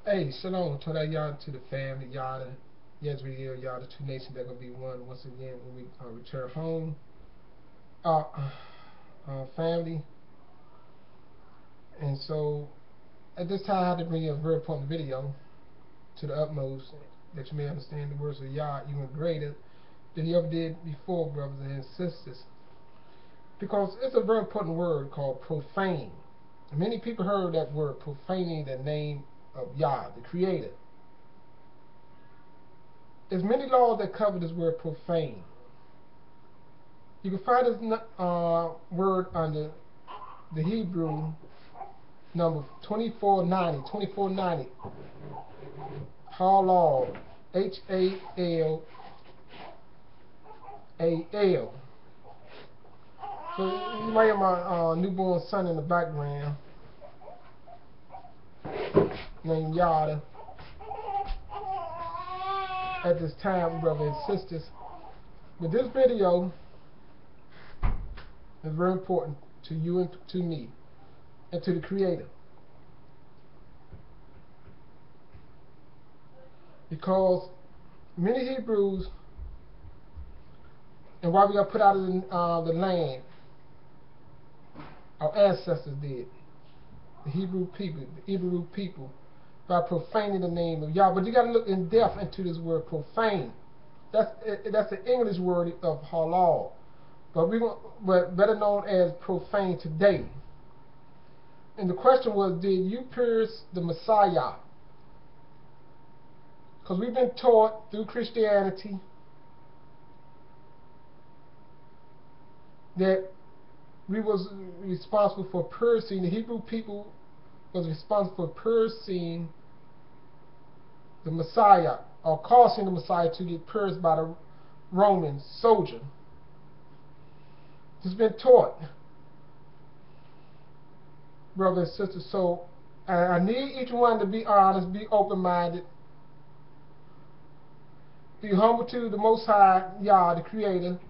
Hey, shalom to that y'all, to the family, y'all, Yezreel, y'all, the two nations that gonna be one once again when we return home. Uh, Family, and so at this time I had to bring you a very important video to the utmost that you may understand the words of Yah even greater than you ever did before, brothers and sisters, because it's a very important word called profane. Many people heard that word, profaning the name of Yah, the Creator. There's many laws that cover this word profane. You can find this word under the Hebrew number 2490. 2490. Halal. Halal. So you might have my newborn son in the background named Yada at this time, brothers and sisters. But this video is very important to you and to me and to the Creator, because many Hebrews, and why we got put out of the land, our ancestors did, the Hebrew people, by profaning the name of Yah. But you got to look in depth into this word profane. That's the English word of halal, but better known as profane today. And the question was, did you pierce the Messiah? Because we've been taught through Christianity that we was responsible for piercing, the Hebrew people was responsible for piercing the Messiah, or causing the Messiah to get pierced by the Roman soldier. It's been taught, brothers and sisters. So I need each one to be honest, be open-minded, be humble to the Most High, Yah, the Creator,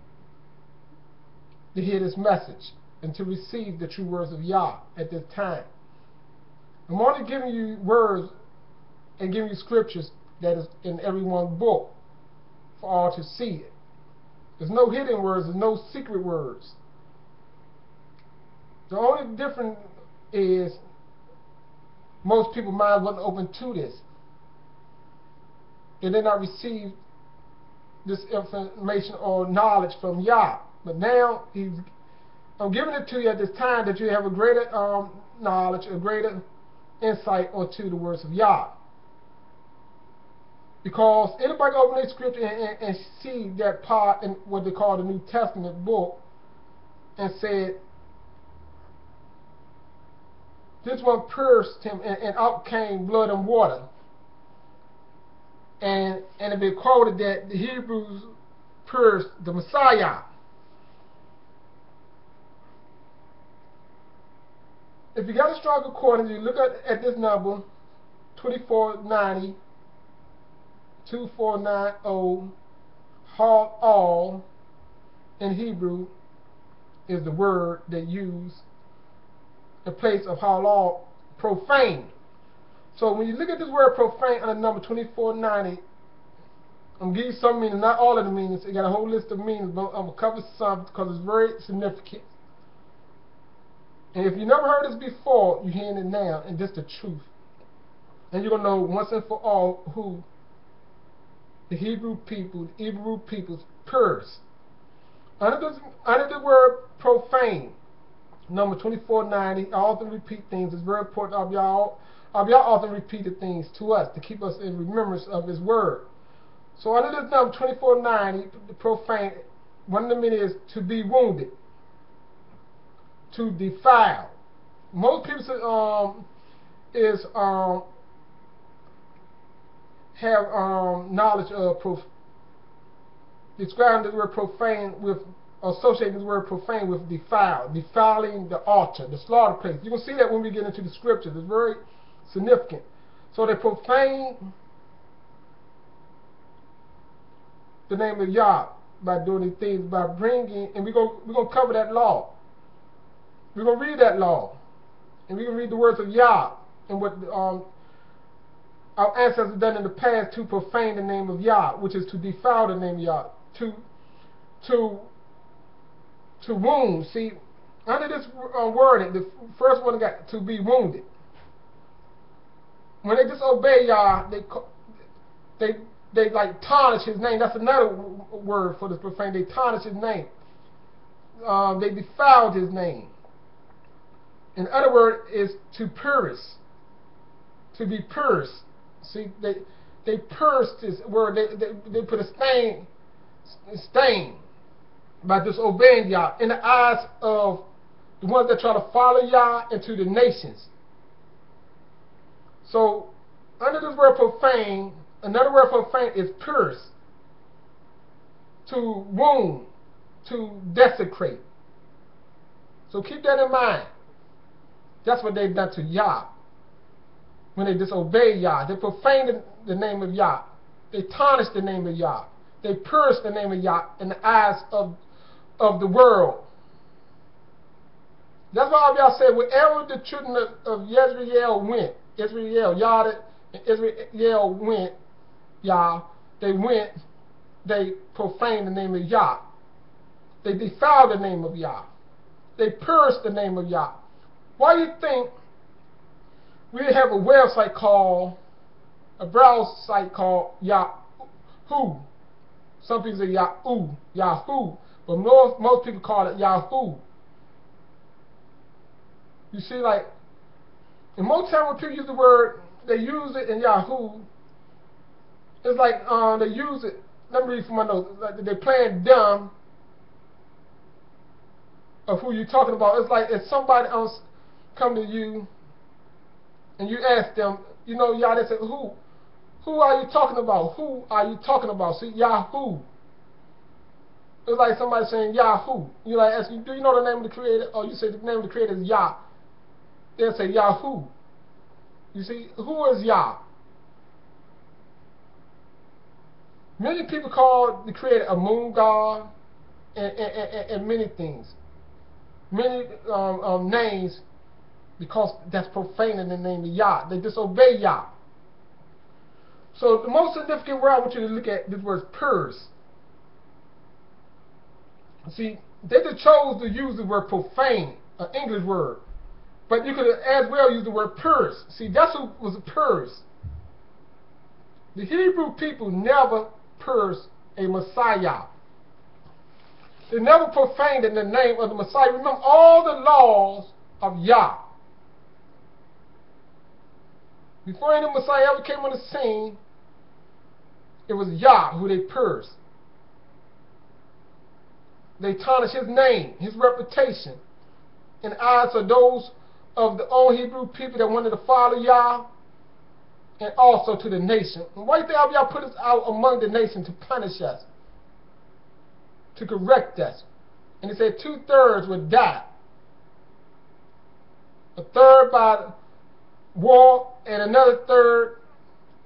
to hear this message and to receive the true words of Yah at this time. I'm only giving you words and giving you scriptures that is in everyone's book for all to see it. There's no hidden words, there's no secret words. The only difference is most people's mind wasn't open to this. They did not receive this information or knowledge from Yah. But now I'm giving it to you at this time that you have a greater knowledge, a greater insight onto the words of Yah. Because anybody can open their scripture and see that part in what they call the New Testament book and said, this one pierced him and out came blood and water. And it been quoted that the Hebrews pierced the Messiah. If you got a strong concordance, you look at this number, 2490, 2490, all in Hebrew is the word that used in place of halal, profane. So when you look at this word profane on the number 2490, I'm going to give you some meanings, not all of the meanings. It got a whole list of meanings, but I'm going to cover some because it's very significant. And if you never heard this before, you're hearing it now, and this is the truth. And you're going to know once and for all who the Hebrew peoples pierced. Under the word profane, number 2490, I often repeat things. It's very important. Y'all often repeated things to us to keep us in remembrance of His word. So under this number 2490, the profane, one of the meanings is to be wounded, to defile. Most people have knowledge of describing the word profane with, associating the word profane with defile, defiling the altar, the slaughter place. You can see that when we get into the scriptures. It's very significant. So they profane the name of Yah by doing these things, by bringing, and we're gonna cover that law. We're gonna read that law, and we're gonna read the words of Yah and what our ancestors done in the past to profane the name of Yah, which is to defile the name of Yah, to wound. See, under this wording, the first one got to be wounded. When they disobey Yah, they like tarnish His name. That's another word for this profane. They tarnish His name. They defiled His name. In other words, is to pierce, to be pierced. See, they pierced this word. They put a stain by disobeying Yah in the eyes of the ones that try to follow Yah and to the nations. So, under this word profane, another word for profane is pierce, to wound, to desecrate. So keep that in mind. That's what they've done to Yah. When they disobey Yah, they profane the name of Yah. They tarnish the name of Yah. They pierce the name of Yah in the eyes of the world. That's why y'all said wherever the children of Israel went, Yah and Israel went, Yah, they profaned the name of Yah. They defiled the name of Yah. They pierced the name of Yah. Why do you think we have a website called, a browser site called Yahoo? Some people say Yahoo, but most people call it Yahoo. You see, like, and most times when people use the word, they use it in Yahoo. It's like they use it. Let me read from my notes. Like they're playing dumb of who you're talking about. It's like if somebody else come to you and you ask them, you know, Yah, they say, who are you talking about? Who are you talking about? See, Yahoo. It's like somebody saying Yahoo. You like asking, do you know the name of the Creator? Or you say the name of the Creator is Yah. They'll say Yahoo. You see, who is Yah? Many people call the Creator a moon god and many things. Many names, because that's profaning the name of Yah. They disobey Yah. So the most significant word I want you to look at, this word pierce. See, they just chose to use the word profane, an English word. But you could as well use the word pierce. See, that's what was a pierce. The Hebrew people never pierced a Messiah. They never profaned in the name of the Messiah. Remember all the laws of Yah. Before any Messiah ever came on the scene, it was Yah who they pierced. They tarnished His name, His reputation, in the eyes of those of the old Hebrew people that wanted to follow Yah, and also to the nation. And why do you think Yah put us out among the nation to punish us, to correct us? And He said 2/3 would die. 1/3 by war, and another 1/3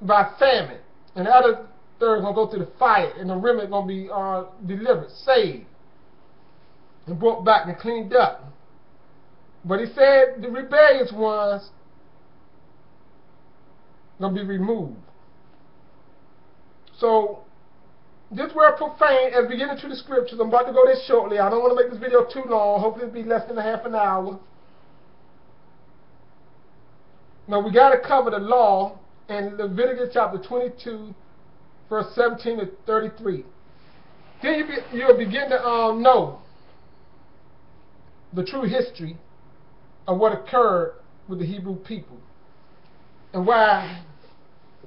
by famine. And the other 1/3 is going to go through the fire, and the remnant is going to be delivered, saved, and brought back and cleaned up. But He said the rebellious ones are going to be removed. So this word profane, as we get into the scriptures, I'm about to go there shortly. I don't want to make this video too long. Hopefully it'll be less than a half an hour. Now we got to cover the law in Leviticus chapter 22, verse 17 to 33. Then you'll begin to know the true history of what occurred with the Hebrew people and why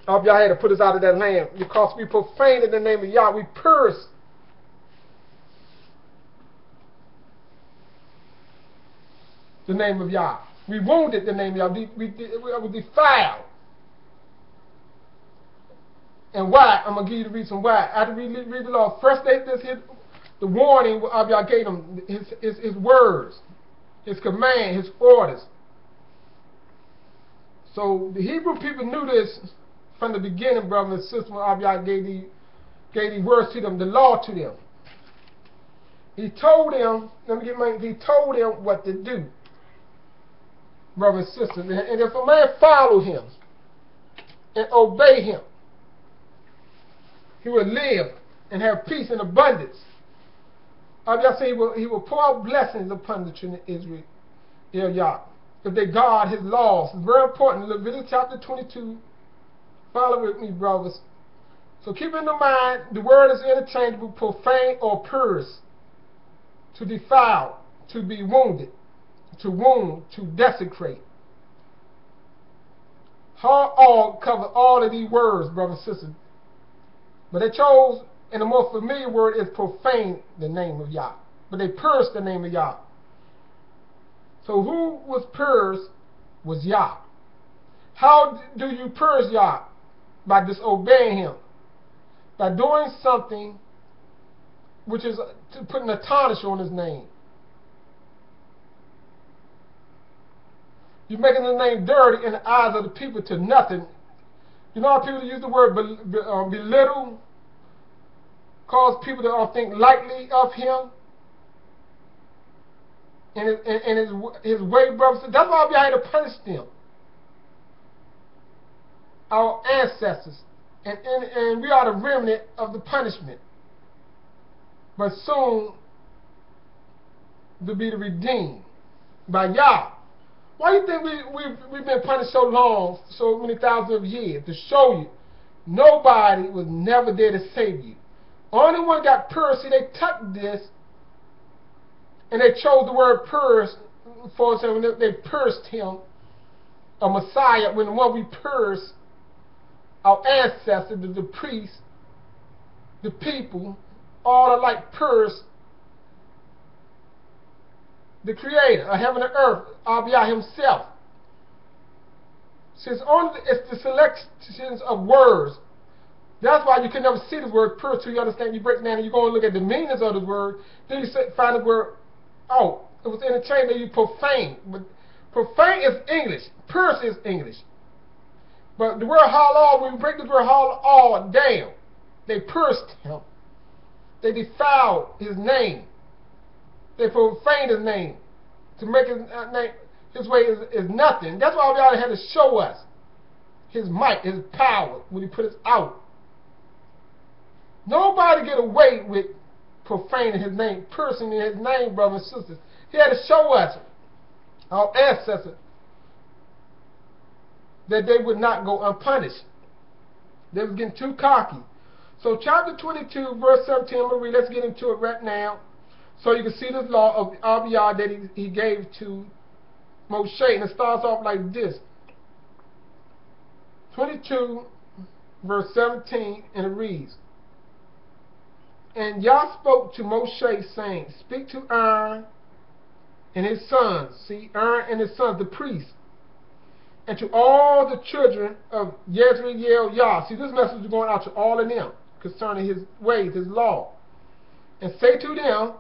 Yah had to put us out of that land, because we profaned in the name of Yah. We pierced the name of Yah. We wounded the name of Yah. We defiled. And why? I'm going to give you the reason why. After we read the law, first they just hit the warning Yah gave them, his words, His command, His orders. So the Hebrew people knew this from the beginning, brothers and sisters, when Yah gave these words to them, the law to them. He told them, He told them what to do, brothers and sisters. And if a man follow Him, and obey him, he will live and have peace and abundance. I'll say he will pour out blessings upon the children of Israel, Yah, if they guard his laws. It's very important. Leviticus chapter 22. Follow with me, brothers. So keep in mind, the word is interchangeable, profane or PIERCE, to defile, to be wounded, to wound, to desecrate. All cover all of these words, brothers and sisters. But they chose, and the more familiar word is profane, the name of Yah. But they PIERCE the name of Yah. So who was PIERCE was Yah. How do you PIERCE Yah? By disobeying him. By doing something which is to put a tarnish on his name. You're making the name dirty in the eyes of the people to nothing. You know how people use the word belittle? Cause people to think lightly of him and his way, brothers. That's why we had to punish them. Our ancestors. And we are the remnant of the punishment. But soon to be the redeemed by Yah. Why do you think we've been punished so long, so many thousands of years? To show you, nobody was never there to save you. Only one got PIERCE. They took this, and they chose the word PIERCE for us, and they PIERCed him, a Messiah, when the one we PIERCed, our ancestors, the priests, the people, all alike PIERCE the creator of heaven and earth, Abiyah himself. Since only it's the selections of words. That's why you can never see the word PIERCE till you understand. You break it down and you go and look at the meanings of the word. Then you find the word, oh, it was interchangeable. You profane. But profane is English. PIERCE is English. But the word halal, when we break the word halal down, they PIERCed him. They defiled his name. They profaned his name. To make his way is nothing. That's why God had to show us his might, his power, when he put us out. Nobody get away with profaning his name, PIERCing his name, brothers and sisters. He had to show us, our ancestors, that they would not go unpunished. They was getting too cocky. So chapter 22, verse 17, I'm going to read. Let's get into it right now. So you can see this law of Abiyah that he gave to Moshe. And it starts off like this. 22, verse 17, and it reads, And Yah spoke to Moshe, saying, Speak to Aaron and his sons. See, Aaron and his sons, the priests. And to all the children of Yah. See, this message is going out to all of them concerning his ways, his law. And say to them,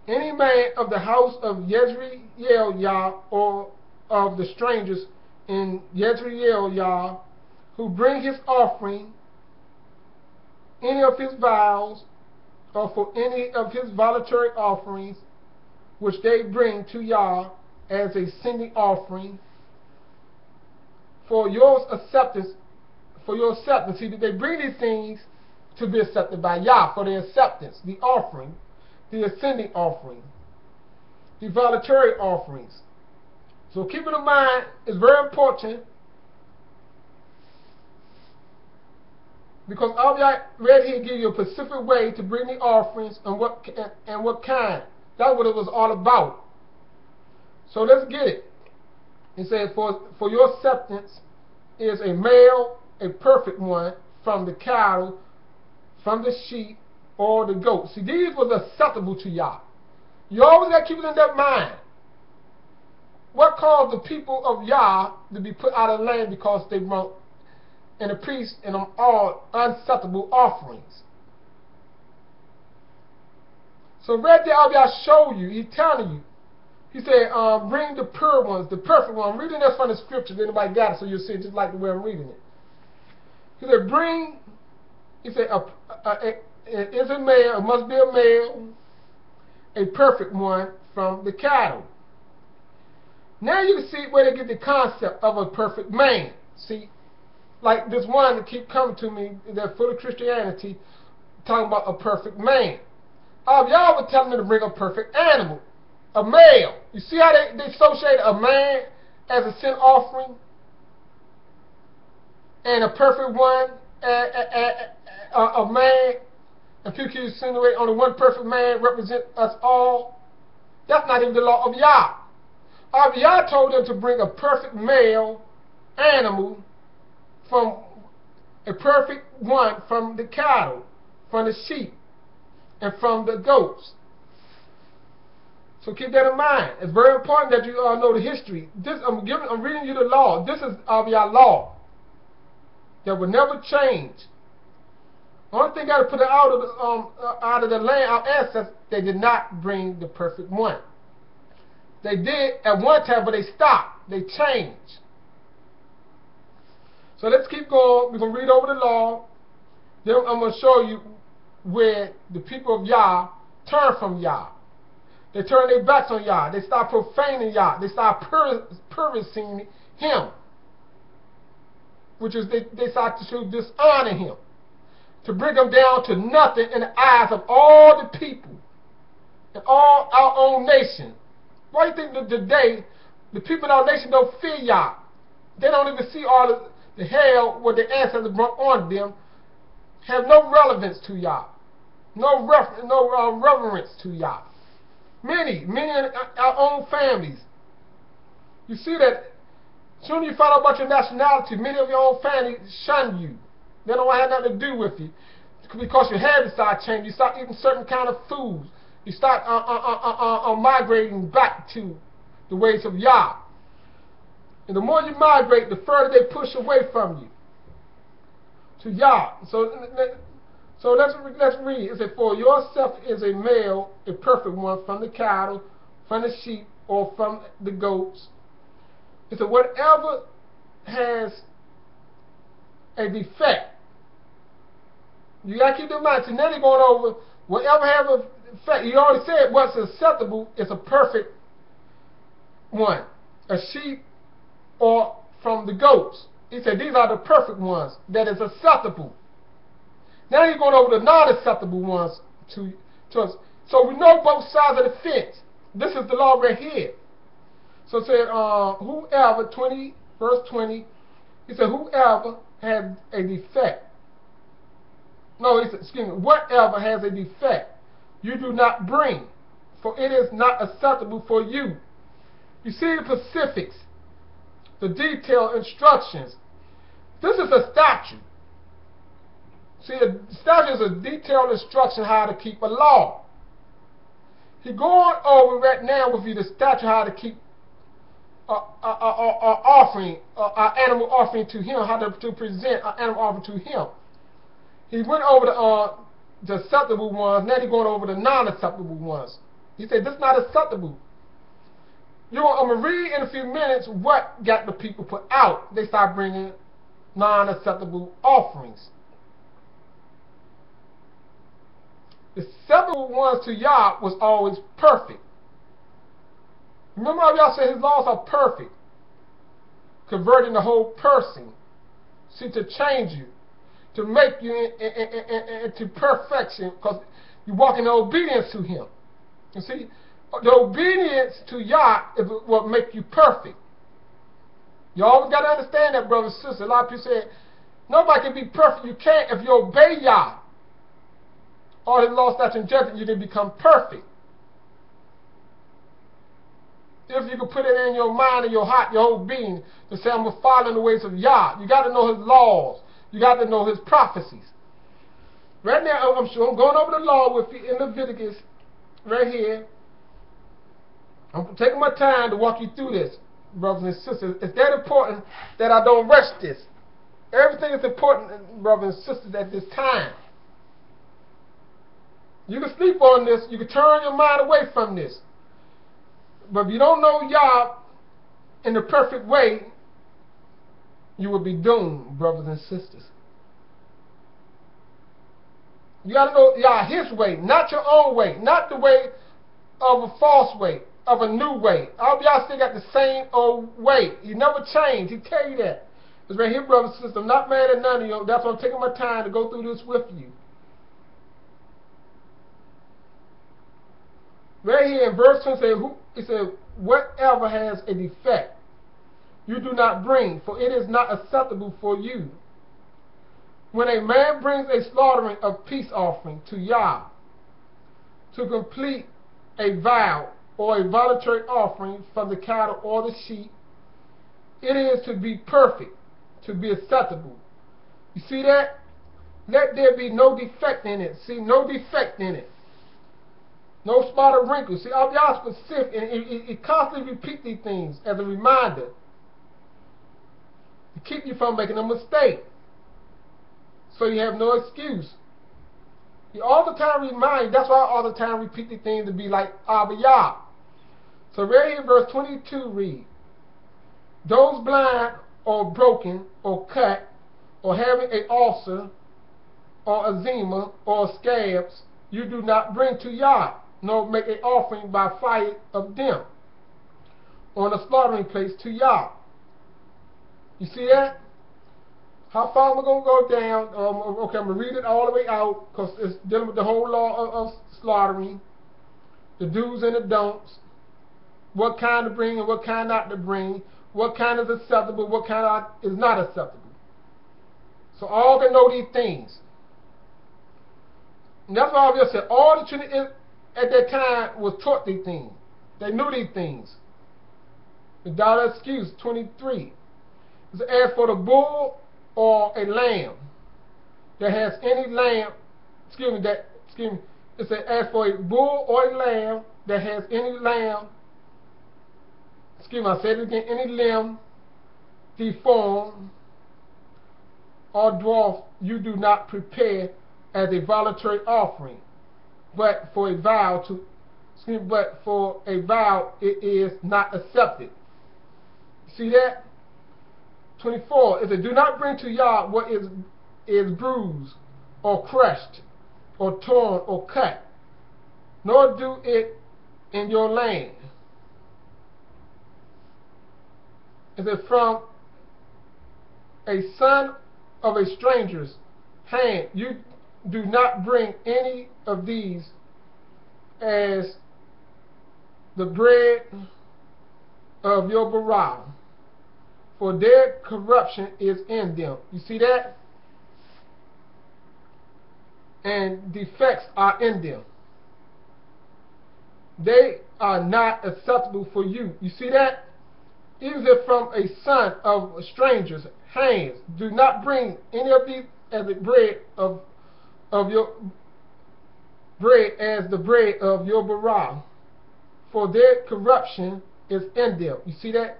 any man of the house of Yah, or of the strangers in Yah, who bring his offering, any of his vows, or for any of his voluntary offerings, which they bring to Yah as a sending offering, for your acceptance, see, they bring these things to be accepted by Yah, for their acceptance, the offering, the ascending offering, the voluntary offerings. So keep it in mind, it's very important, because Abiyah read here give you a specific way to bring the offerings and what kind. That's what it was all about. So let's get it. He said, for your acceptance is a male, a perfect one, from the cattle, from the sheep, or the goat. See, these was acceptable to Yah. You always got to keep it in that mind. What caused the people of Yah to be put out of the land? Because they brought, and the priests and them all unacceptable offerings. So right there, I'll show you, he's telling you. He said, bring the pure ones, the perfect one. I'm reading this from the scriptures. Anybody got it? So you'll see it just like the way I'm reading it. He said, bring, he said, it is a male, it must be a male, a perfect one from the cattle. Now you can see where they get the concept of a perfect man. See, like this one that keep coming to me, they're full of Christianity, talking about a perfect man. Y'all were telling me to bring a perfect animal, a male. You see how they associate a man as a sin offering, and a perfect one, a man, and people can insinuate only one perfect man represent us all. That's not even the law of Yah. Yah told them to bring a perfect male animal, from a perfect one from the cattle, from the sheep, and from the goats. So keep that in mind. It's very important that you know the history. I'm reading you the law. This is Yah law that will never change. Only thing got to put it out of the land, our ancestors, they did not bring the perfect one. They did at one time, but they stopped. They changed. So let's keep going. We're going to read over the law. Then I'm going to show you where the people of Yah turn from Yah. They turn their backs on Yah. They start profaning Yah. They start purifying Him, which is they start to dishonor Him, to bring Him down to nothing in the eyes of all the people and all our own nation. Why do you think that today the people in our nation don't fear Yah? They don't even see all the hell what the ancestors brought on them. Have no relevance to Yah, no reverence to Yah. Many in our own families. You see that soon you find out about your nationality, many of your own family shun you. They don't have nothing to do with you because your habits start changing. You start eating certain kind of foods. You start migrating back to the ways of Yah. And the more you migrate, the further they push away from you to Yah. So let's read. It says, "For yourself is a male, a perfect one, from the cattle, from the sheep, or from the goats." It said, whatever has a defect. You got to keep in mind. So now they're going over whatever has a defect. You already said what's acceptable is a perfect one. A sheep or from the goats. He said these are the perfect ones that is acceptable. Now you're going over the non-acceptable ones to us. So we know both sides of the fence. This is the law right here. So it said, whoever, verse 20, he said, whoever has a defect. No, he said, excuse me, whatever has a defect, you do not bring, for it is not acceptable for you. You see the specifics, the detailed instructions. This is a statute. See, a statute is a detailed instruction how to keep a law. He's going over right now with you the statute how to keep offering, an animal offering to Him, how to present an animal offering to Him. He went over the acceptable ones. Now he's going over the non-acceptable ones. He said this is not acceptable. I'm going to read in a few minutes what got the people put out. They start bringing non-acceptable offerings. The acceptable ones to Yah was always perfect. Remember how Yah said His laws are perfect, converting the whole person. See, to change you, to make you into perfection, because you walk in obedience to Him. You see, the obedience to Yah is what makes you perfect. You always got to understand that, brothers and sisters. A lot of people say, nobody can be perfect. You can't. If you obey Yah, all His law, statutes, and judgment, you can become perfect. If you can put it in your mind and your heart, your whole being, to say, I'm going to follow in the ways of Yah. You got to know His laws. You got to know His prophecies. Right now, I'm going over the law with you in Leviticus, right here. I'm taking my time to walk you through this, brothers and sisters. It's that important that I don't rush this. Everything is important, brothers and sisters, at this time. You can sleep on this. You can turn your mind away from this. But if you don't know Yah in the perfect way, you will be doomed, brothers and sisters. You got to know Yah His way, not your own way, not the way of a false way, of a new way. All Yah still got the same old way. He never changed. He tell you that. It's right here, brothers and sisters. I'm not mad at none of you. That's why I'm taking my time to go through this with you. Right here in verse 20, it says, whatever has a defect, you do not bring, for it is not acceptable for you. When a man brings a slaughtering of peace offering to Yah, to complete a vow or a voluntary offering from the cattle or the sheep, it is to be perfect, to be acceptable. You see that? Let there be no defect in it. See, no defect in it. No spot or wrinkle. See, y'all specific, and it constantly repeat these things as a reminder to keep you from making a mistake, so you have no excuse. You all the time remind you. That's why I all the time repeat these things to be like Abba Yah. So right here, verse 22 read, those blind or broken or cut or having an ulcer or eczema or scabs, you do not bring to Yah, nor make an offering by fire of them on a slaughtering place to Yah. You see that? How far am I going to go down? Okay, I'm going to read it all the way out because it's dealing with the whole law of slaughtering, the do's and the don'ts, what kind to bring and what kind not to bring, what kind is acceptable, what kind is not acceptable. So all can know these things. And that's why I just said all the Trinity at that time was taught these things. They knew these things. Without excuse, 23. It says, as for the bull or a lamb that has any lamb, it says, as for a bull or a lamb that has any lamb, I said it again, any limb deformed or dwarfed, you do not prepare as a voluntary offering, but for a vow it is not accepted. See that? 24. It says, do not bring to Yah what is bruised or crushed or torn or cut, nor do it in your land. It says, from a son of a stranger's hand, you do not bring any of these as the bread of your bara, for their corruption is in them. You see that? And defects are in them. They are not acceptable for you. You see that? Even if from a son of a stranger's hands, do not bring any of these as the bread of your bread as the bread of your bara, for their corruption is in them. You see that?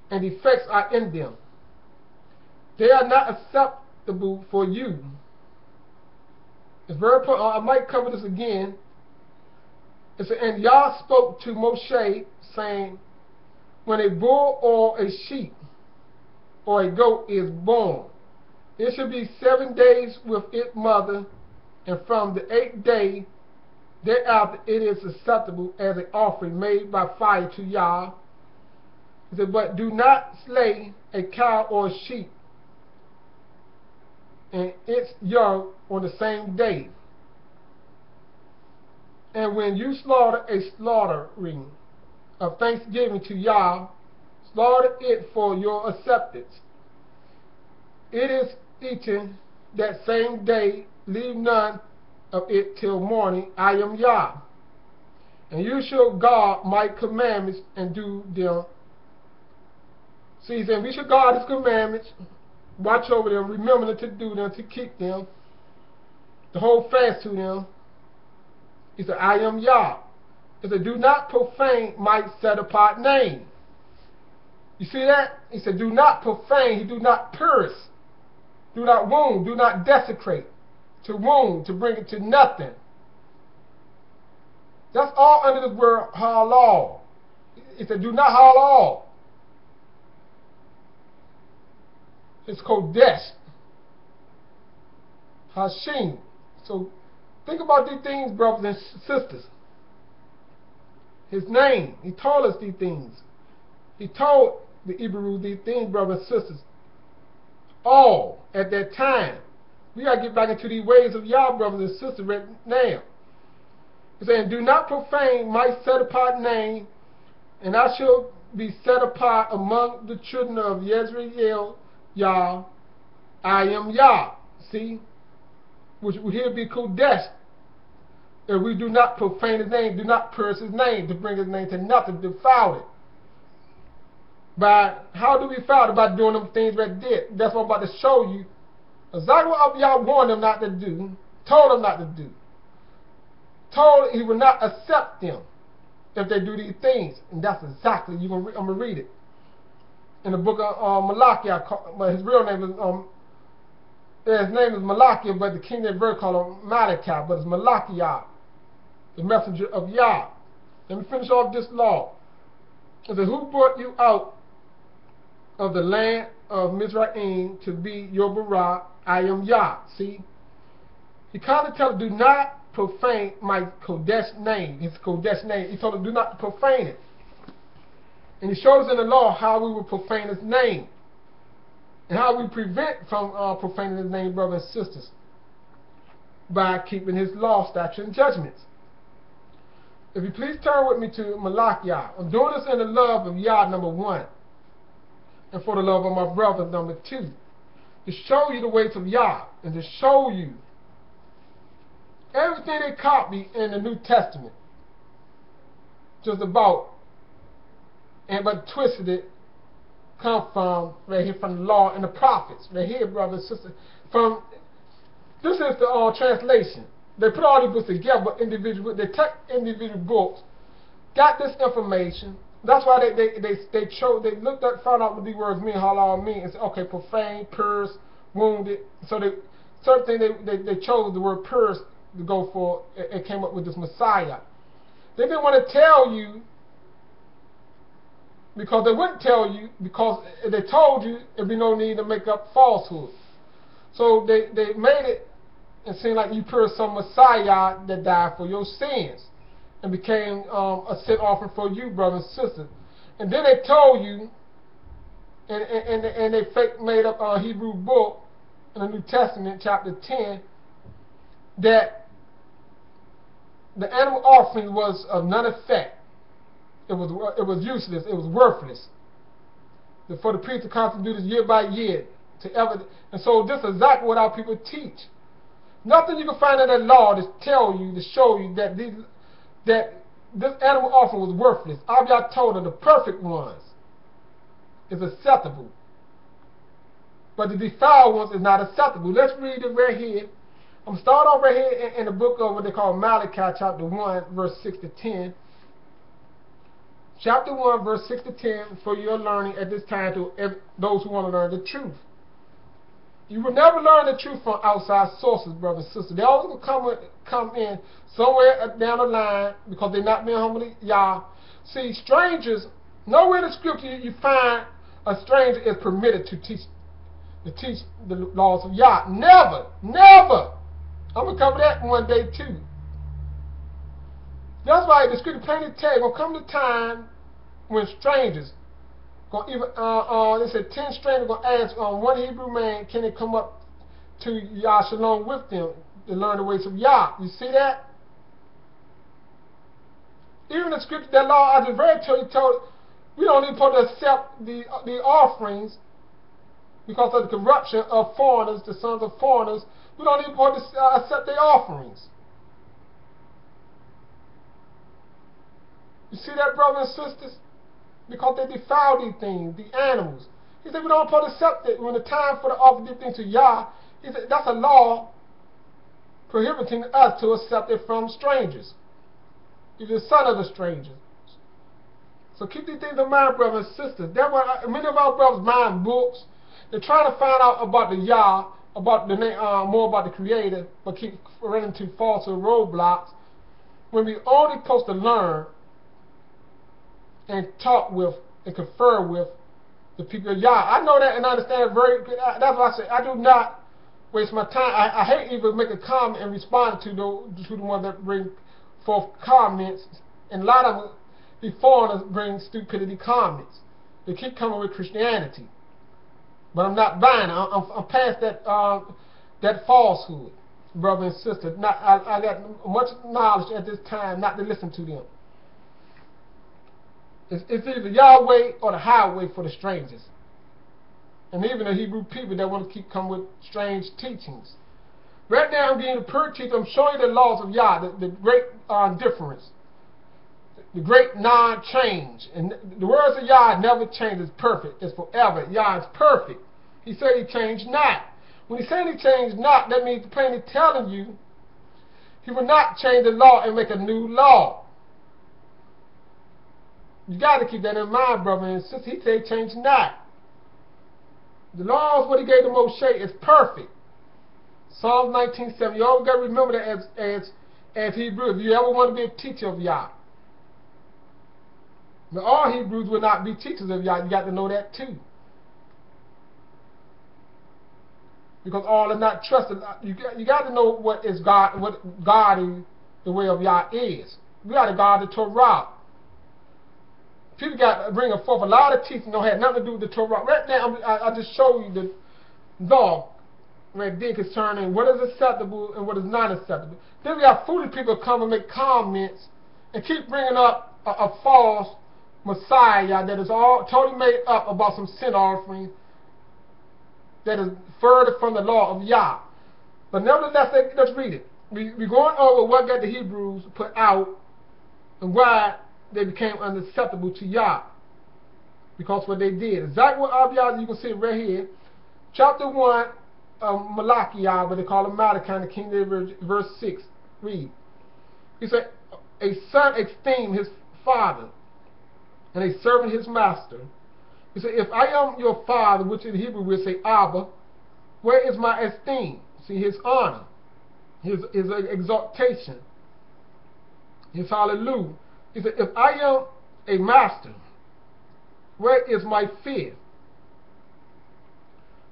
And defects are in them. They are not acceptable for you. It's very important. I might cover this again. It said, and Yah spoke to Moshe, saying, when a bull or a sheep or a goat is born, it should be 7 days with its mother, and from the 8th day thereafter it is acceptable as an offering made by fire to Yah. He said, but do not slay a cow or a sheep and its young on the same day. And when you slaughter a slaughtering of thanksgiving to Yah, slaughter it for your acceptance. It is eaten that same day, leave none of it till morning. I am Yah. And you shall guard my commandments and do them. See, he's saying we should guard his commandments, watch over them, remember to do them, to keep them, to hold fast to them. He said, I am Yah. He said, do not profane my set apart name. You see that? He said, do not profane, he do not pierce, do not wound, do not desecrate, to wound, to bring it to nothing. That's all under the word halal. He said, do not halal. It's kodesh, hashim. So think about these things, brothers and sisters. His name, he told us these things. He told the Hebrew, these things, brothers and sisters, all at that time. We got to get back into these ways of y'all, brothers and sisters, right now. He's saying, do not profane my set apart name, and I shall be set apart among the children of Yezreel, Yah. I am Yah. See? Which will here be Kodesh. If we do not profane his name, do not curse his name, to bring his name to nothing, defile it. By how do we foul it? By doing them things right there. That's what I'm about to show you. Exactly what y'all warned them not to do, told them not to do. Told he would not accept them if they do these things. And that's exactly, I'm going to read it. In the book of Malachi, but his real name is, his name is Malachi, but the King James Version called him Malachi, but it's Malachi, the messenger of Yah. Let me finish off this law. It says, who brought you out of the land of Mizraim to be your Barah? I am Yah. See? He kind of tells, do not profane my Kodesh name. His Kodesh name. He told him, do not profane it. And he showed us in the law how we would profane his name. And how we prevent from profaning his name, brothers and sisters. By keeping his law, statutes, and judgments. If you please turn with me to Malachi. I'm doing this in the love of Yah, number 1. And for the love of my brothers, number 2. To show you the ways of Yah. And to show you everything they copy in the New Testament. Just about. And but twisted it. Come from, right here, from the law and the prophets. Right here, brothers and sisters. From, this is the translation. They put all these books together, but they took individual books, got this information. That's why they chose, they looked at, found out what these words mean, how all mean, and said, okay, profane, pierce, wounded. So certain things they chose the word pierce to go for, and came up with this Messiah. They didn't want to tell you, because they wouldn't tell you, because if they told you, there'd be no need to make up falsehood. So they made it, it seemed like you pierced some Messiah that died for your sins and became a sin offering for you, brothers and sisters. And then they told you, and they made up a Hebrew book in the New Testament, chapter 10, that the animal offering was of none effect. It was useless. It was worthless. For the priest to constantly do this year by year, and so this is exactly what our people teach. Nothing you can find in that law to tell you, to show you that this animal offering was worthless. All y'all told her the perfect ones is acceptable, but the defiled ones is not acceptable. Let's read it right here. I'm starting off right here in the book of what they call Malachi, chapter 1, verse 6 to 10. Chapter 1, verse 6 to 10, for your learning at this time to those who want to learn the truth. You will never learn the truth from outside sources, brothers and sisters. They always will come in somewhere down the line because they're not being humble Yah. See, strangers, nowhere in the scripture you find a stranger is permitted to teach the laws of Yah. Never, never. I'm going to cover that one day too. That's why the scripture plainly tells you, going to come the time when strangers, they said 10 strangers going to ask one Hebrew man, can they come up to Yah Shalom with them to learn the ways of Yah? You see that? Even the scripture, that law I just read to you, told we don't even supposed to accept the offerings because of the corruption of foreigners, the sons of foreigners. We don't even supposed to accept their offerings. You see that, brothers and sisters? Because they defile these things, the animals. He said we don't supposed to accept it. When the time for the offer these things to Yah, he said that's a law prohibiting us to accept it from strangers. He's the son of the stranger. So keep these things in mind, brothers and sisters. That's why many of our brothers buying books. They're trying to find out about the Yah, about the name, more about the Creator, but keep running into false roadblocks. When we only supposed to learn and talk with and confer with the people of Yah. I know that and understand it very good. That's why I say I do not waste my time. I hate even make a comment and respond to the ones that bring forth comments. And a lot of the foreigners bring stupidity comments. They keep coming with Christianity, but I'm not buying it. I'm past that falsehood, brother and sister. I got much knowledge at this time not to listen to them. It's either Yahweh or the highway for the strangers, and even the Hebrew people that want to keep coming with strange teachings. Right now, I'm getting the pure teaching. I'm showing you the laws of Yah, the great difference, the great non-change. And the words of Yah never change. It's perfect. It's forever. Yah is perfect. He said he changed not. When he said he changed not, that means plainly telling you he will not change the law and make a new law. You got to keep that in mind, brother and sister. He said he changed not. The laws, what he gave to Moshe, is perfect. Psalms 19:7. You always got to remember that as Hebrew. If you ever want to be a teacher of Yah. Now, all Hebrews will not be teachers of Yah. You got to know that too. Because all are not trusted. You got to know what is God, what God is, the way of Yah is. We got to guard the Torah. People got to bring forth a lot of teaching don't have nothing to do with the Torah. Right now, I just show you the law right there concerning what is acceptable and what is not acceptable. Then we have foolish people come and make comments and keep bringing up a false Messiah that is all totally made up about some sin offering that is further from the law of Yah. But nevertheless, let's read it. We're going over what got the Hebrews put out and why they became unacceptable to Yah. Because what they did. Exactly what Abiyah, you can see it right here. Chapter 1 of Malachi, but they call it Malachi in the King James verse 6. Read. He said, a son esteem his father, and a servant his master. He said, if I am your father, which in Hebrew we'll say Abba, where is my esteem? See, his honor, his exaltation, his hallelujah. He said, if I am a master, where is my fear?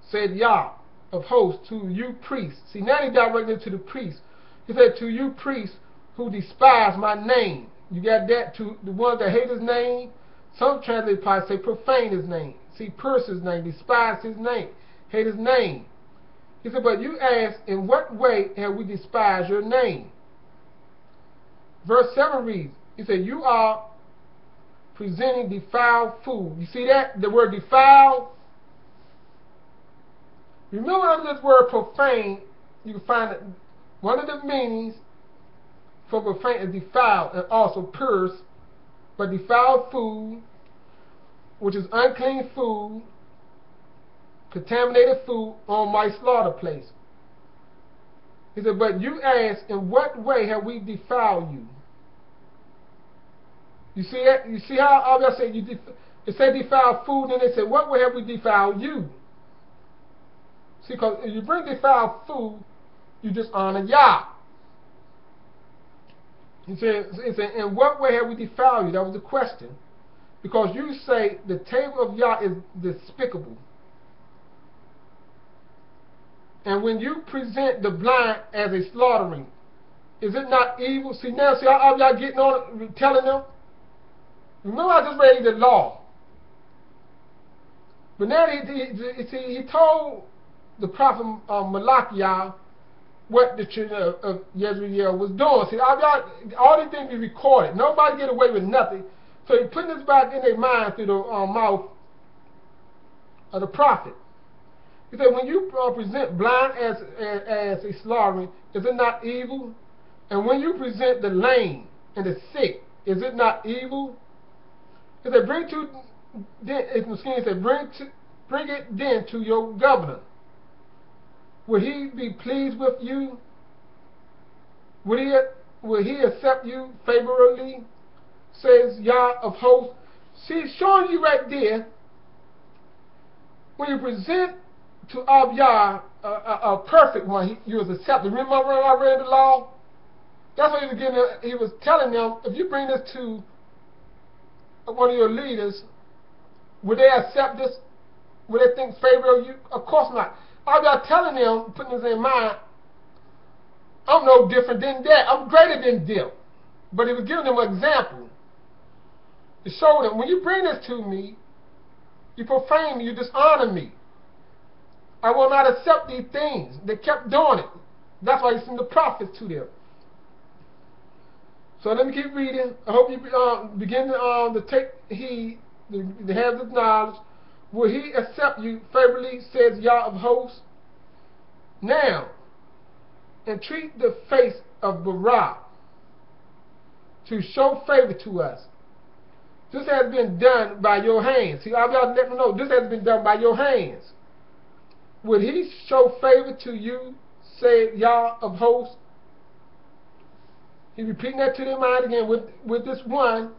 Said Yah of hosts to you priests. See, now he directed to the priests. He said, to you priests who despise my name. You got that? To the ones that hate his name. Some translators probably say profane his name. See, pierce his name, despise his name, hate his name. He said, but you ask, in what way have we despised your name? Verse 7 reads, he said, you are presenting defiled food. You see that? The word defiled. Remember under this word profane, you can find that one of the meanings for profane is defiled and also pierce. But defiled food, which is unclean food, contaminated food on my slaughter place. He said, but you ask, in what way have we defiled you? You see that? You see how I said it said defiled food, and they said, what way have we defiled you? See, because if you bring defiled food, you just honor Yah. He said, in what way have we defiled you? That was the question. Because you say the table of Yah is despicable. And when you present the blind as a slaughtering, is it not evil? See now, see how y'all getting on telling them? Remember I just read the law. But now he told the prophet Malachi what the children of Yezreel was doing. See, all these things be recorded. Nobody get away with nothing. So he putting this back in their mind through the mouth of the prophet. He said, when you present blind as a slaughtering, is it not evil? And when you present the lame and the sick, is it not evil? He said, bring it then to your governor. Will he be pleased with you? Will he accept you favorably? Says Yah of hosts. See, showing you right there, when you present to Yah a perfect one, you was accepted. Remember when I read the law? That's what he was getting. He was telling them, if you bring this to one of your leaders, would they accept this? Would they think favorably of you? Of course not. I'm telling them, putting this in mind, I'm no different than that. I'm greater than them. But he was giving them an example to show them, when you bring this to me, You profane me, you dishonor me. I will not accept these things. They kept doing it. That's why he sent the prophets to them. So let me keep reading. I hope you begin to take heed, to have this knowledge. Will he accept you favorably, says Yah of hosts? Now, entreat the face of Barak to show favor to us. This has been done by your hands. See, I'll let me know. This has been done by your hands. Would he show favor to you, say Yah of hosts? He's repeating that to their mind again with this one.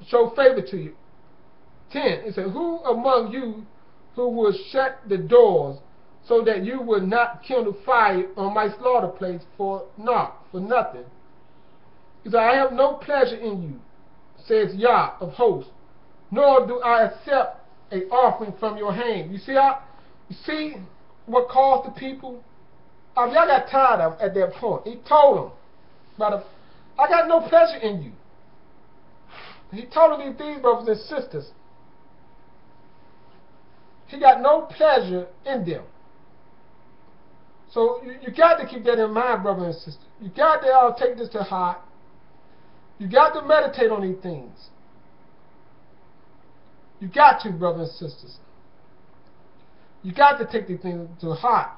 Show favor to you. 10. It says, who among you who will shut the doors so that you will not kindle fire on my slaughter place for nothing? He said, I have no pleasure in you, says Yah of hosts, nor do I accept an offering from your hand. You see what caused the people? Y'all got tired of him at that point. He told them, I got no pleasure in you. He told them these things, brothers and sisters. He got no pleasure in them. So you got to keep that in mind, brothers and sisters. You got to take this to heart. You got to meditate on these things. You got to, brothers and sisters. You got to take these things to heart.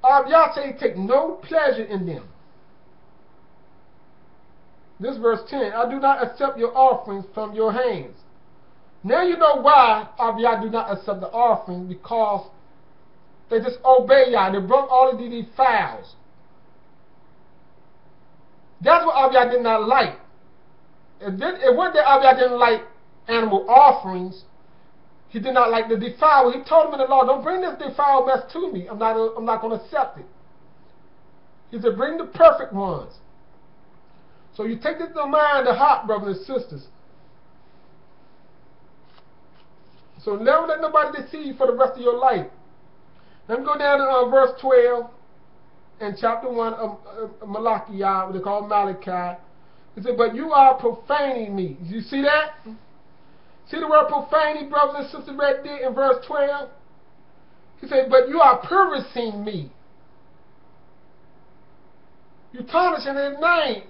Y'all say take no pleasure in them. This verse 10, I do not accept your offerings from your hands. Now you know why y'all do not accept the offering, because they disobey y'all. They broke all of these defiles. That's what y'all did not like. It wasn't that y'all didn't like animal offerings. He did not like the defile. He told them in the law, don't bring this defiled mess to me. I'm not going to accept it. He said, bring the perfect ones. So you take this to mind, the heart, brothers and sisters. So never let nobody deceive you for the rest of your life. Let me go down to verse 12 in chapter 1 of Malachi, what they call Malachi. He said, but you are profaning me. You see that? See the word profaning, brothers and sisters, right there in verse 12? He said, but you are purifying me. You're tarnishing his name.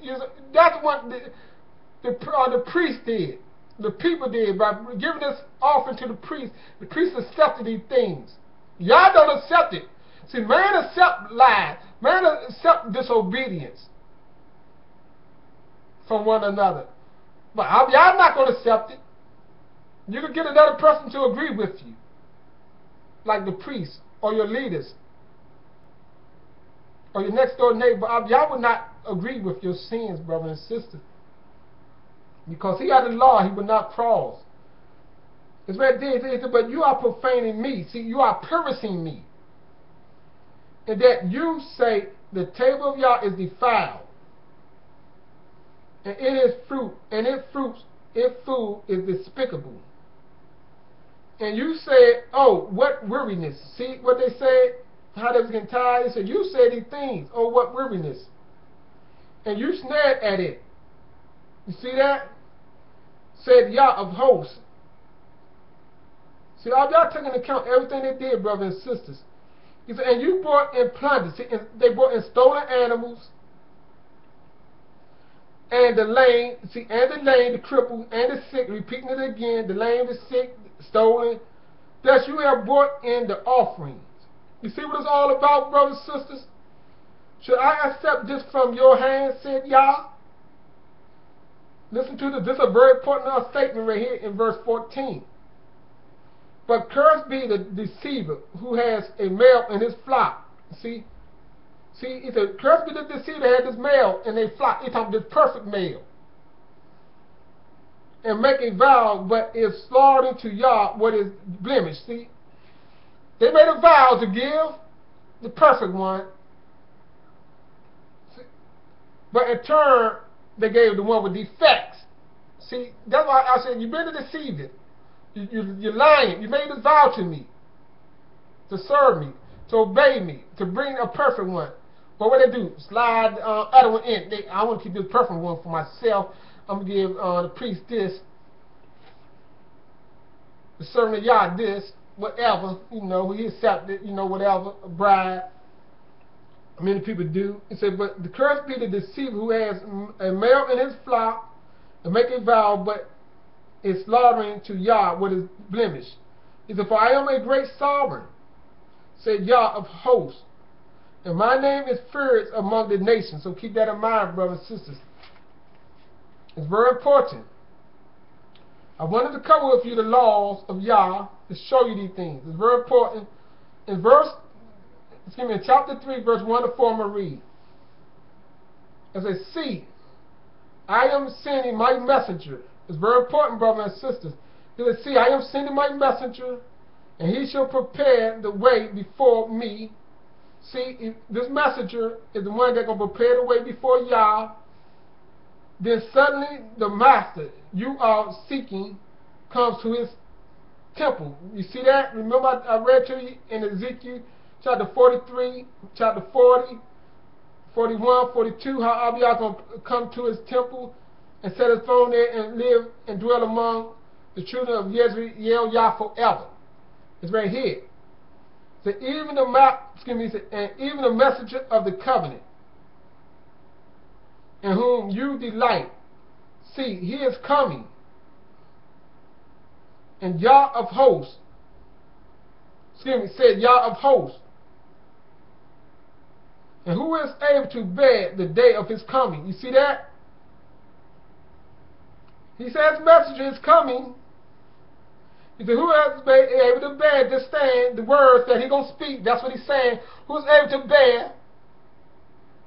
That's what the priest did. The people did by giving this offering to the priest. The priest accepted these things. Y'all don't accept it. See, man accept lies. Man accept disobedience from one another. But y'all not going to accept it. You can get another person to agree with you, like the priest or your leaders or your next door neighbor. Y'all would not agree with your sins, brother and sister, because he had the law, he would not cross. It's right there. It said, but you are profaning me. See, you are purifying me. And that you say the table of Yah is defiled, and it is fruit, and its food is despicable. And you said, oh, what weariness. See what they said? How they was getting tired? They said, you said these things. Oh, what weariness. And you snared at it. You see that? Said Yah of hosts. See, y'all taking into account everything they did, brothers and sisters. He said, and you brought in plunder. See, and they brought in stolen animals, and the lame, see, and the lame, the crippled, and the sick, repeating it again, the lame, the sick, stolen, that you have brought in the offerings. You see what it's all about, brothers and sisters? Should I accept this from your hands, said Yah? Listen to this. This is a very important statement right here in verse 14. But cursed be the deceiver who has a male in his flock. See, he said, cursed be the deceiver that had this male in a flock. He's talking about this perfect male. And make a vow, but is slaughtering to Yah what is blemished. See, they made a vow to give the perfect one, see? But in turn, they gave the one with defects. See, that's why I said, you've been deceived. You're lying. You made this vow to me, to serve me, to obey me, to bring a perfect one. But what they do? Slide the other one in. I want to keep this perfect one for myself. I'm going to give the priest this, the servant of Yah this, whatever, he accepted, whatever, a bribe. Many people do. He said, but the cursed be the deceiver who has a male in his flock and make a vow, but is slaughtering to Yah what is blemished. He said, for I am a great sovereign, said Yah of hosts, and my name is feared among the nations. So keep that in mind, brothers and sisters. It's very important. I wanted to cover with you the laws of Yah to show you these things. It's very important. In chapter 3, verse 1 to 4, I'm going to read. It says, see, I am sending my messenger. It's very important, brothers and sisters. It says, see, I am sending my messenger, and he shall prepare the way before me. See, this messenger is the one that's going to prepare the way before Yah. Then suddenly the master you are seeking comes to his temple. You see that? Remember I read to you in Ezekiel chapter 43, chapter 40, 41, 42, how Abiyah is going to come to his temple and set his throne there and live and dwell among the children of Yezreel Yah forever. It's right here. So even the messenger of the covenant, in whom you delight, see, he is coming. And Yah of hosts, said Yah of hosts. And who is able to bear the day of his coming? You see that? He says messenger is coming. He said, who is able to bear, to stand the words that he's going to speak? That's what he's saying. Who is able to bear,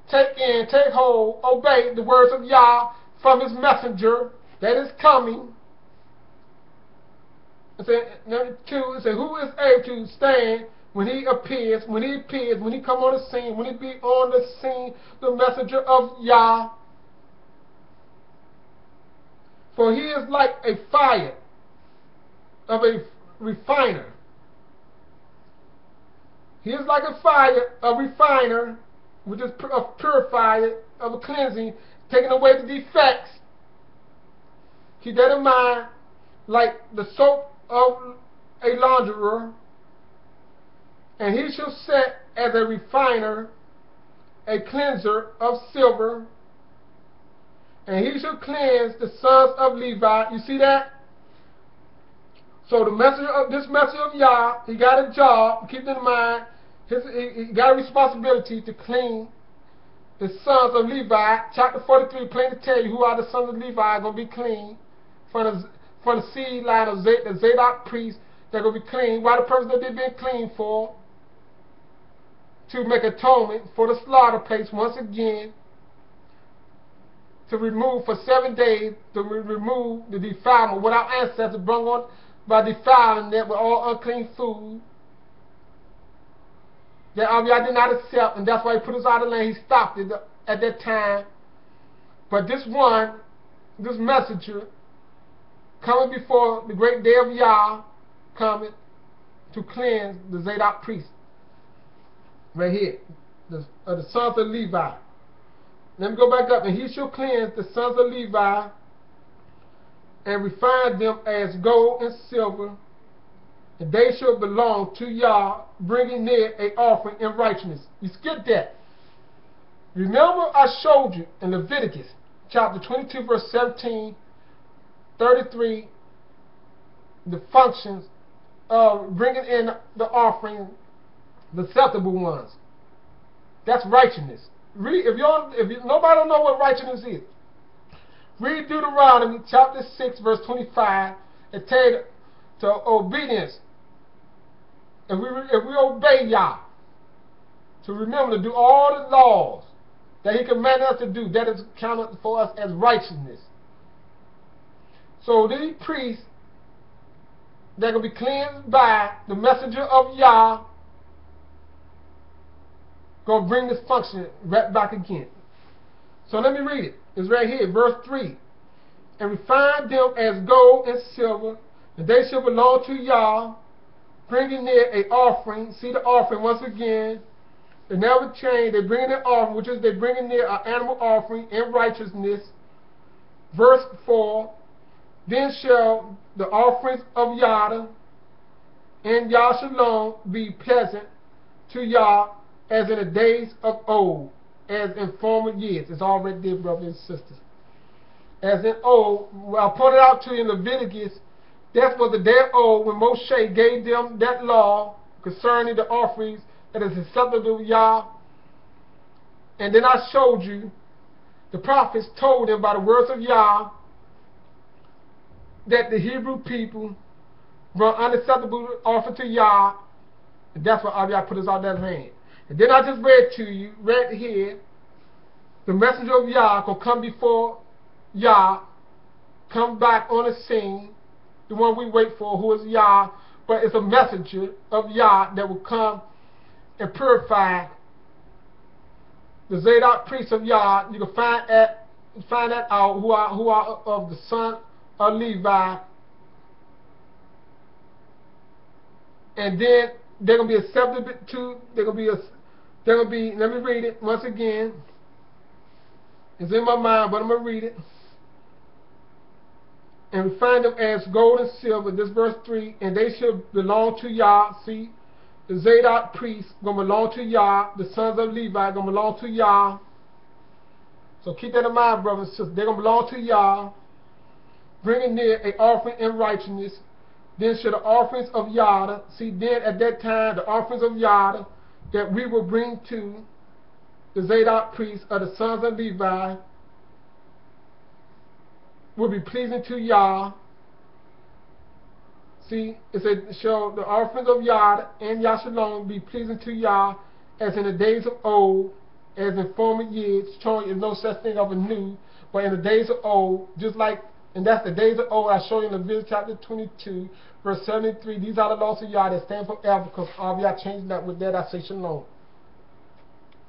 take in, take hold, obey the words of Yah from his messenger that is coming? Number 2, it said, who is able to stand when he appears, when he come on the scene, when he be on the scene, the messenger of Yah? For he is like a fire of a refiner. He is like a fire, a refiner, which is a purifier, of a cleansing, taking away the defects. Keep that in mind, like the soap of a launderer. And he shall set as a refiner, a cleanser of silver, and he shall cleanse the sons of Levi. You see that? So the messenger of Yah, he got a job. Keep that in mind. He got a responsibility to clean the sons of Levi. Chapter 43 plain to tell you who are the sons of Levi going to be clean from the seed line of the Zadok priest. They're going to be clean. Why the purpose that they've been clean for? To make atonement for the slaughter place once again. To remove for 7 days, to remove the defilement what our ancestors brought on by defiling that with all unclean food that Abiyah did not accept, and that's why he put us out of the land. He stopped it at that time. But this messenger, coming before the great day of Yah, coming to cleanse the Zadok priest. Right here, the sons of Levi. Let me go back up. And he shall cleanse the sons of Levi and refine them as gold and silver, and they shall belong to Yah, bringing near a offering in righteousness. You skip that. Remember I showed you in Leviticus chapter 22 verse 17, 33, the functions of bringing in the offering, the acceptable ones. That's righteousness. Read, if nobody don't know what righteousness is, read Deuteronomy chapter 6 verse 25 and tell you to obedience. If we obey Yah, to remember to do all the laws that he commanded us to do, that is counted for us as righteousness. So these priests, they're going to be cleansed by the messenger of Yah, going to bring this function right back again. So let me read it. It's right here, verse 3. And refine them as gold and silver, and they shall belong to Yah, bringing near a offering. See the offering once again. They never change. They bring in an offering, which is they bring in near an animal offering in righteousness. Verse 4, then shall the offerings of Yah and Yah Shalom be pleasant to Yah as in the days of old, as in former years. It's already there, brothers and sisters. As in old, I pointed out to you in Leviticus, that was the day of old when Moshe gave them that law concerning the offerings that is acceptable to Yah. And then I showed you the prophets told them by the words of Yah that the Hebrew people brought unacceptable offer to Yah, and that's what Yah put us out that land. And then I just read to you, right here, the messenger of Yah will come before Yah, come back on the scene, the one we wait for, who is Yah, but it's a messenger of Yah that will come and purify the Zadok priests of Yah. You can find that out, who are of the son of Levi. And then they're gonna be accepted to. They're gonna be. Let me read it once again. It's in my mind, but I'm gonna read it. And we find them as gold and silver. This verse 3, and they shall belong to Yah. See, the Zadok priests gonna belong to Yah. The sons of Levi gonna belong to Yah. So keep that in mind, brothers and sisters. They're gonna belong to Yah. Bringing near a offering in righteousness. Then shall the offerings of Yah, see, then at that time the offerings of Yah that we will bring to the Zadok priests of the sons of Levi will be pleasing to Yah. See, it said, shall the offerings of Yah and Yah Shalom be pleasing to Yah as in the days of old, as in former years, showing is no such thing of a new, but in the days of old, just like, and that's the days of old. I show you in Leviticus chapter 22, verse 73. These are the laws of Yah that stand forever, because all of Yah changed that with that. I say Shalom.